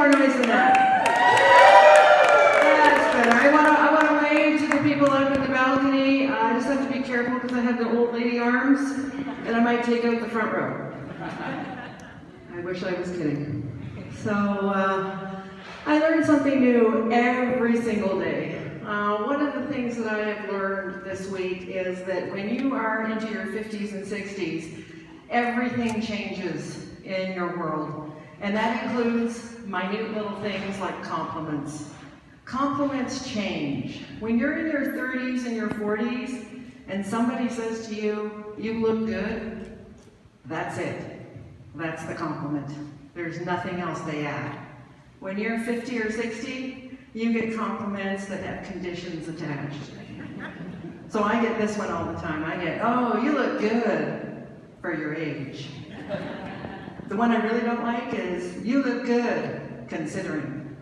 more noise than that. That's better. I want to wave to the people up in the balcony. I just have to be careful because I have the old lady arms, and I might take out the front row. I wish I was kidding. So, I learned something new every single day. One of the things that I have learned this week is that when you are into your 50s and 60s, everything changes in your world. And that includes minute little things like compliments. Compliments change. When you're in your 30s and your 40s, and somebody says to you, "You look good," that's it. That's the compliment. There's nothing else they add. When you're 50 or 60, you get compliments that have conditions attached. So I get this one all the time. I get, "Oh, you look good for your age." The one I really don't like is, "You look good considering."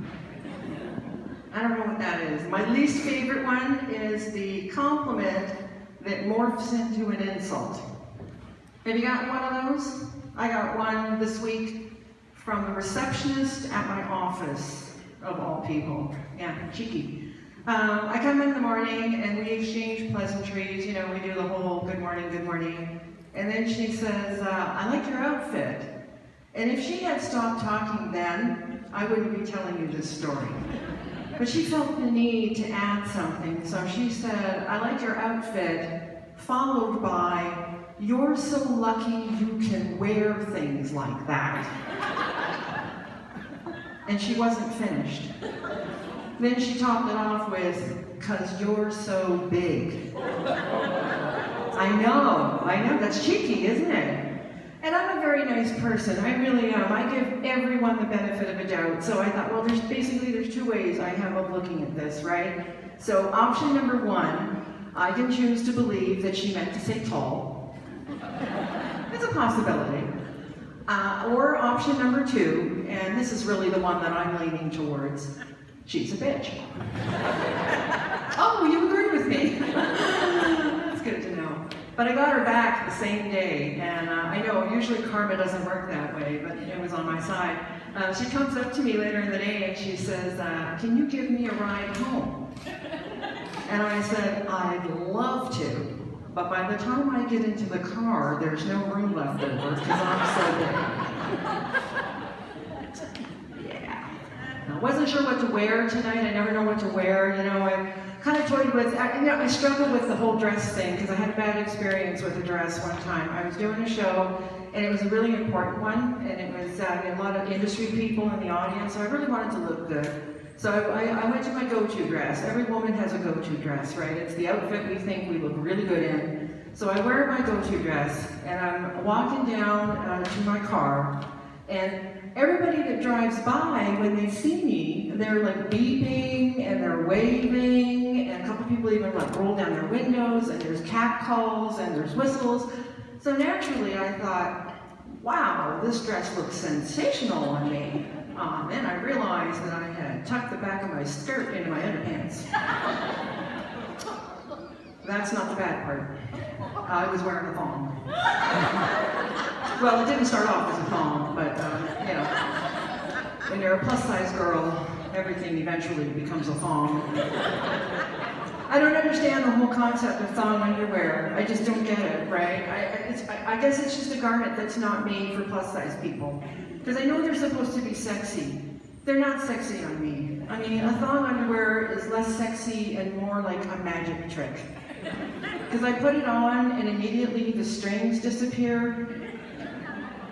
I don't know what that is. My least favorite one is the compliment that morphs into an insult. Have you gotten one of those? I got one this week from the receptionist at my office, of all people. Yeah, cheeky. I come in the morning and we exchange pleasantries. You know, we do the whole good morning, good morning. And then she says, "I like your outfit." And if she had stopped talking then, I wouldn't be telling you this story. But she felt the need to add something. So she said, "I like your outfit," followed by, "You're so lucky you can wear things like that." And she wasn't finished. Then she topped it off with, "'Cause you're so big." I know, that's cheeky, isn't it? And I'm a very nice person, I really am. I give everyone the benefit of a doubt. So I thought, well, there's two ways I have of looking at this, right? So option number one, I can choose to believe that she meant to say tall. It's a possibility. Or option number two, and this is really the one that I'm leaning towards, she's a bitch. Oh, you agree with me. That's good to know. But I got her back the same day, and I know usually karma doesn't work that way, but it was on my side. She comes up to me later in the day and she says, "Can you give me a ride home?" And I said, "I'd love to. But by the time I get into the car, there's no room left over because I'm so big." Yeah. I wasn't sure what to wear tonight. I never know what to wear. You know, I kind of toyed with, I struggled with the whole dress thing because I had a bad experience with a dress one time. I was doing a show and it was a really important one, and it was a lot of industry people in the audience, so I really wanted to look good. So I went to my go-to dress. Every woman has a go-to dress, right? It's the outfit we think we look really good in. So I wear my go-to dress, and I'm walking down to my car, and everybody that drives by, when they see me, they're like beeping, and they're waving, and a couple people even like roll down their windows, and there's cat calls, and there's whistles. So naturally I thought, wow, this dress looks sensational on me. Then I realized that I had tucked the back of my skirt into my underpants. That's not the bad part. I was wearing a thong. Well, it didn't start off as a thong, but you know, when you're a plus-size girl, everything eventually becomes a thong. I don't understand the whole concept of thong underwear. I just don't get it, right? I guess it's just a garment that's not made for plus-size people. Because I know they're supposed to be sexy. They're not sexy on me. I mean, a thong underwear is less sexy and more like a magic trick. Because I put it on and immediately the strings disappear.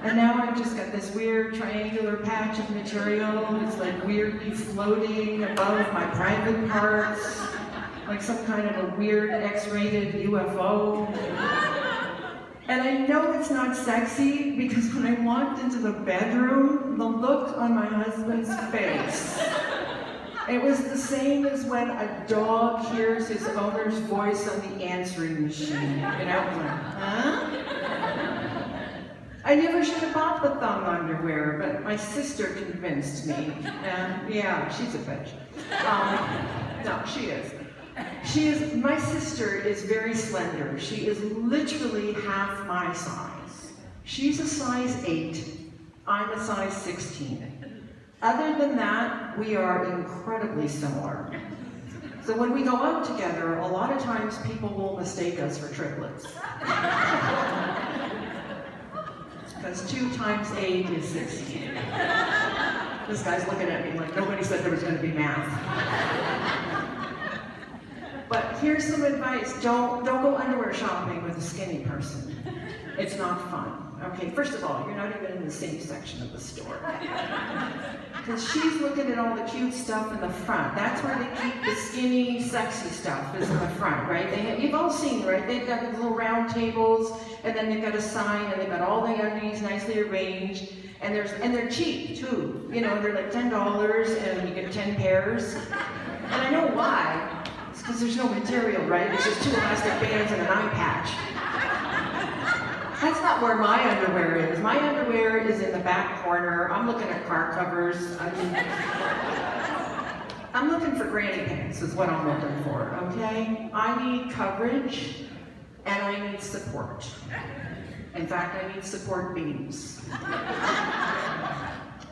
And now I've just got this weird triangular patch of material that's like weirdly floating above my private parts, like some kind of a weird X-rated UFO. And I know it's not sexy because when I walked into the bedroom, the look on my husband's face, it was the same as when a dog hears his owner's voice on the answering machine. You know, like, huh? I never should have bought the thong underwear, but my sister convinced me. And yeah, she's a bitch. No, she is. My sister is very slender. She is literally half my size. She's a size 8, I'm a size 16. Other than that, we are incredibly similar. So when we go out together, a lot of times people will mistake us for triplets. Because 2 times 8 is 16. This guy's looking at me like nobody said there was going to be math. But here's some advice. Don't go underwear shopping with a skinny person. It's not fun. Okay, first of all, you're not even in the same section of the store. Because she's looking at all the cute stuff in the front. That's where they keep the skinny, sexy stuff, is in the front, right? You've all seen, right? They've got these little round tables, and then they've got a sign, and they've got all the undies nicely arranged, and they're cheap, too. You know, they're like $10, and you get 10 pairs. And I know why. It's because there's no material, right? It's just 2 elastic bands and an eye patch. That's not where my underwear is. My underwear is in the back corner. I'm looking at car covers. I'm looking for granny pants is what I'm looking for, okay? I need coverage and I need support. In fact, I need support beams.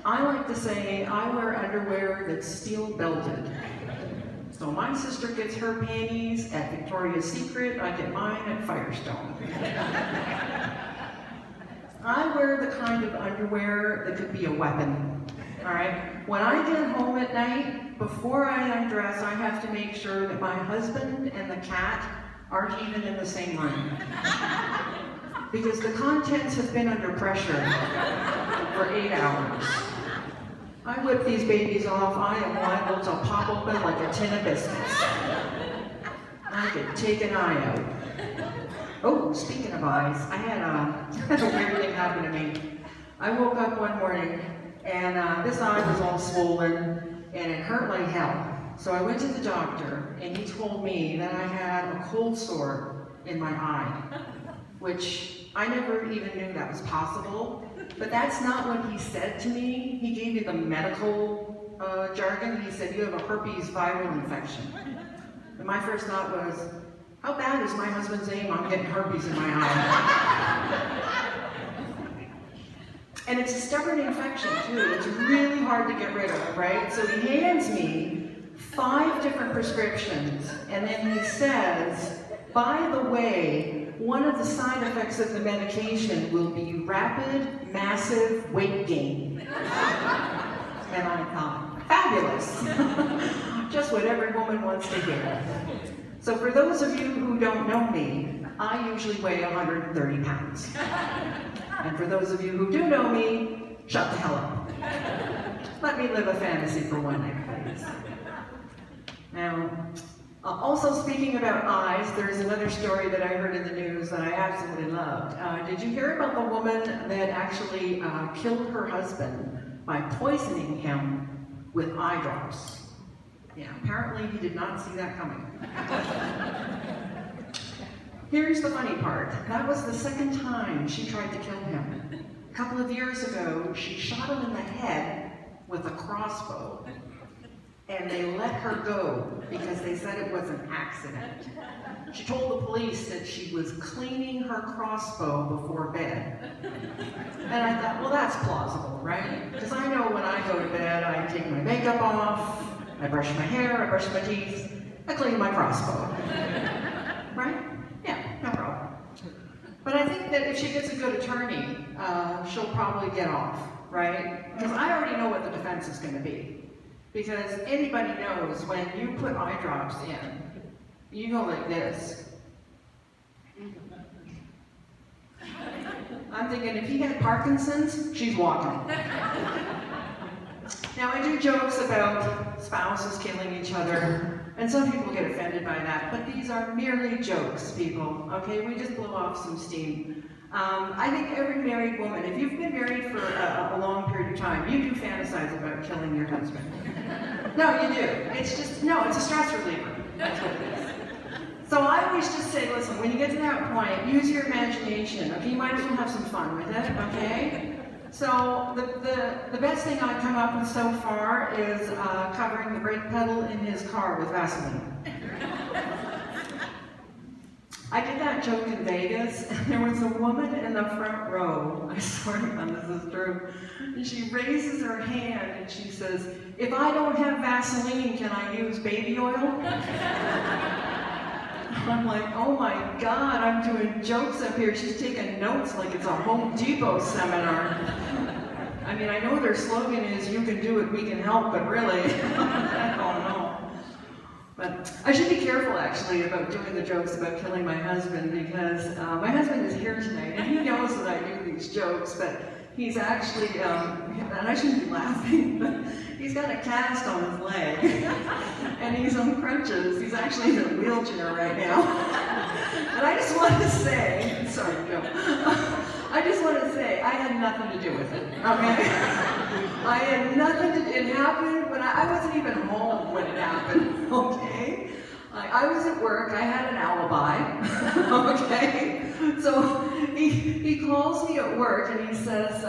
I like to say I wear underwear that's steel belted. So my sister gets her panties at Victoria's Secret, I get mine at Firestone. I wear the kind of underwear that could be a weapon, all right? When I get home at night, before I undress, I have to make sure that my husband and the cat aren't even in the same room. Because the contents have been under pressure for 8 hours. I whip these babies off, I am liable to pop open like a tin of biscuits. I could take an eye out. Oh, speaking of eyes, I had a weird thing happen to me. I woke up one morning, and this eye was all swollen, and it hurt like hell. So I went to the doctor, and he told me that I had a cold sore in my eye, which I never even knew that was possible. But that's not what he said to me. He gave me the medical jargon. He said, you have a herpes viral infection. And my first thought was, how bad is my husband's name? I'm getting herpes in my eye. And it's a stubborn infection too. It's really hard to get rid of, right? So he hands me 5 different prescriptions, and then he says, by the way, one of the side effects of the medication will be rapid, massive weight gain. And I thought, fabulous. Just what every woman wants to hear. So for those of you who don't know me, I usually weigh 130 pounds. And for those of you who do know me, shut the hell up. Let me live a fantasy for one night, please. Now, also speaking about eyes, there's another story that I heard in the news that I absolutely loved. Did you hear about the woman that actually killed her husband by poisoning him with eye drops? Yeah, apparently he did not see that coming. Here's the funny part. That was the second time she tried to kill him. A couple of years ago, she shot him in the head with a crossbow. And they let her go because they said it was an accident. She told the police that she was cleaning her crossbow before bed. And I thought, well, that's plausible, right? Because I know when I go to bed, I take my makeup off, I brush my hair, I brush my teeth, I clean my crossbow. Right? Yeah, no problem. But I think that if she gets a good attorney, she'll probably get off, right? Because I already know what the defense is going to be. Because anybody knows when you put eye drops in, you go like this. I'm thinking if he had Parkinson's, she's walking. Now I do jokes about spouses killing each other, and some people get offended by that, but these are merely jokes, people, okay? We just blow off some steam. I think every married woman, if you've been married for a long period of time, you do fantasize about killing your husband. No, you do. It's just, no, it's a stress reliever. That's what it is. So I always just say, listen, when you get to that point, use your imagination, okay? You might as well have some fun with it, okay? So the best thing I've come up with so far is covering the brake pedal in his car with Vaseline. I did that joke in Vegas, and there was a woman in the front row, I swear to God, this is true, and she raises her hand and she says, "If I don't have Vaseline, can I use baby oil?" I'm like, oh my God, I'm doing jokes up here. She's taking notes like it's a Home Depot seminar. I mean, I know their slogan is, "You can do it, we can help," but really, I don't know. But I should be careful, actually, about doing the jokes about killing my husband, because my husband is here tonight, and he knows that I do these jokes, but he's actually, and I shouldn't be laughing, but he's got a cast on his leg, and he's on crutches. He's actually in a wheelchair right now. And I just want to say, sorry, Joe, I just want to say, I had nothing to do with it, okay? I had nothing to do, it happened when I wasn't even home when it happened, okay? I was at work, I had an alibi, okay? So he calls me at work and he says,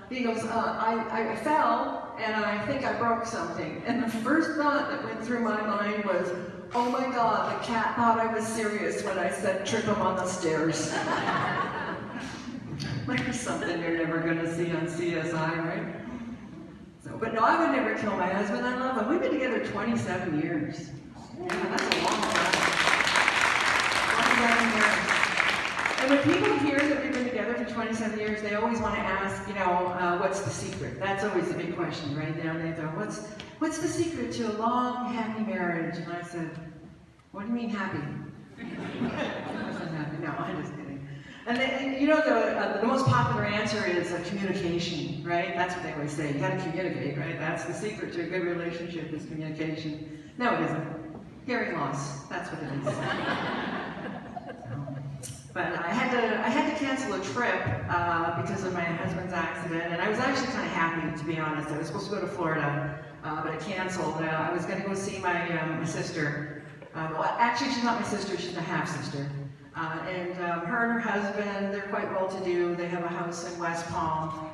he goes, I fell and I think I broke something. And the first thought that went through my mind was, oh my God, the cat thought I was serious when I said trip him on the stairs. There's something you're never going to see on CSI, right? So, but no, I would never kill my husband. I love him. We've been together 27 years. Yeah, that's a long time. 27 years. And when people hear that we've been together for 27 years, they always want to ask, what's the secret? That's always the big question, right? Down there, what's the secret to a long, happy marriage? And I said, what do you mean happy? I wasn't happy. No, I'm just kidding. And the most popular answer is communication, right? That's what they always say. You got to communicate, right? That's the secret to a good relationship is communication. No, it isn't. Hearing loss. That's what it is. But I had to cancel a trip because of my husband's accident, and I was actually kind of happy, to be honest. I was supposed to go to Florida, but I canceled. I was going to go see my sister. Well, actually, she's not my sister. She's my half-sister. And her and her husband, they're quite well-to-do. They have a house in West Palm,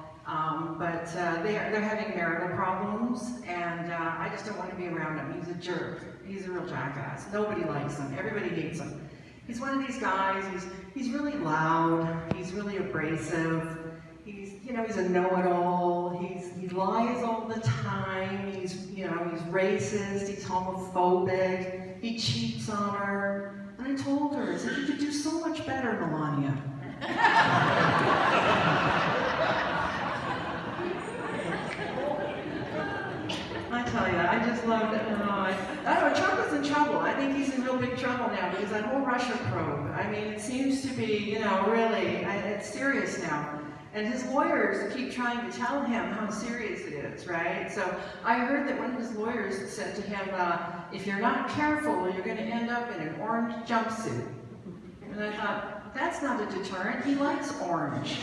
but they're having marital problems, and I just don't want to be around him. He's a jerk. He's a real jackass. Nobody likes him. Everybody hates him. He's one of these guys. He's really loud. He's really abrasive. He's a know-it-all. He lies all the time. He's racist. He's homophobic. He cheats on her. And I told her, I said, you could do so much better, Melania. I tell you, I just loved it. I don't know, Trump is in trouble. I think he's in real big trouble now because that whole Russia probe, I mean, it seems to be, really, it's serious now. And his lawyers keep trying to tell him how serious it is, right? So I heard that one of his lawyers said to him, if you're not careful, you're going to end up in an orange jumpsuit. And I thought, that's not a deterrent. He likes orange.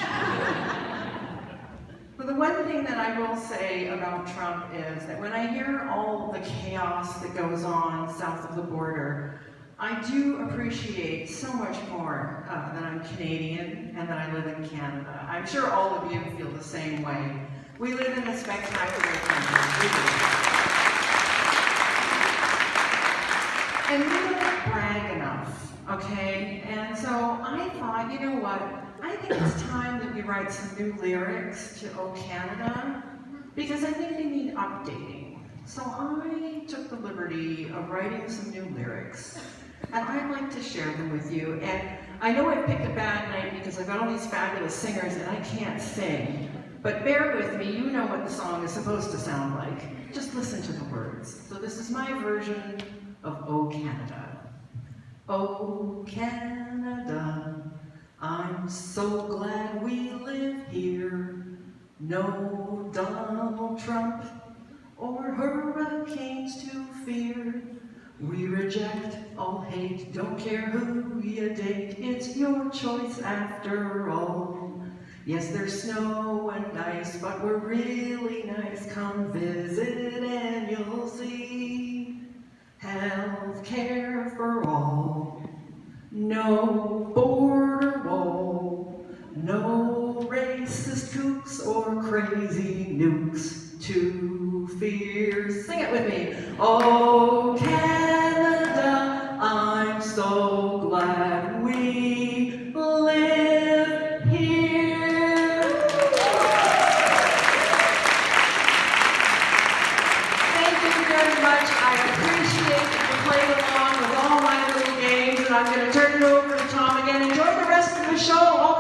But the one thing that I will say about Trump is that when I hear all the chaos that goes on south of the border, I do appreciate so much more that I'm Canadian and that I live in Canada. I'm sure all of you feel the same way. We live in a spectacular country. And we don't brag enough, okay? And so I thought, you know what? I think it's time that we write some new lyrics to O Canada, because I think they need updating. So I took the liberty of writing some new lyrics. And I'd like to share them with you. And I know I picked a bad night because I've got all these fabulous singers and I can't sing. But bear with me, you know what the song is supposed to sound like. Just listen to the words. So this is my version of O Canada. O Canada, I'm so glad we live here. No Donald Trump or hurricanes to fear. We reject all hate, don't care who you date, it's your choice after all. Yes, there's snow and ice, but we're really nice. Come visit and you'll see health care for all. No border wall, no racist kooks or crazy nukes to fear. Sing it with me. Oh, Canada, I'm so glad we much. I appreciate you playing along with all my little games, and I'm going to turn it over to Tom again. Enjoy the rest of the show.